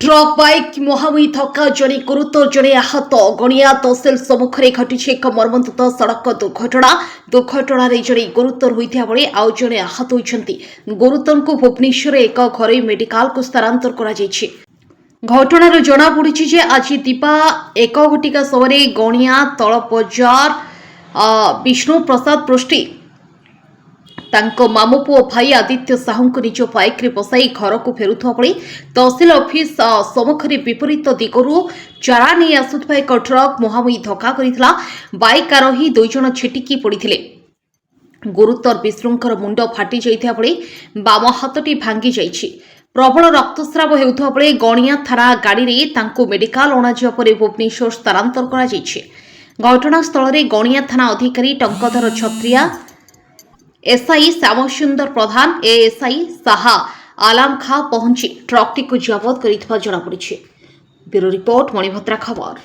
Truck bike मुहांमुही धक्का जड़े गुरुतर जड़े आहत गणिया तहसिल सम्मुखें घटी एक मर्मन्तुद सड़क दुर्घटन जड़े गुरुतर होता बेले आउ जड़े आहत होती गुरुतर को भुवनेश्वर एक घर मेडिकल को स्थानांतर कर घटनार जमापड़ी आज दिपा 1 घटिका समय गणिया तल बजार विष्णु प्रसाद पृष्टि तांको मामू पुओ भाई आदित्य साहू को निज बाइक रे बसाई घर को फेरुवा बेले तहसिल ऑफिस सम्मुखें विपरीत दिगरू चारा नहीं आसुवा एक ट्रक मुहांमुही धक्का करथिला। बाइक आरोही 2 जण छिटिकी पड़िथिले। गुरुतर विष्णुंकर मुंड फाटी जाइथा बेले बाम हाथटी भांगी जाइछि। प्रबल रक्तस्राव हेउथवा बेले गणिया थाना गाड़ी रे तांको मेडिकल अणाजिवा परे भुवनेश्वर स्थानांतर करा जाइछि। घटनास्थल रे गणिया थाना अधिकारी टंकधर छत्रिया एसआई श्यामसुंदर प्रधान एएसआई साहा आलाम खां पहुंची ट्रकटी को जबत कर जमापड़ी। ब्यूरो रिपोर्ट मणिभद्रा खबर।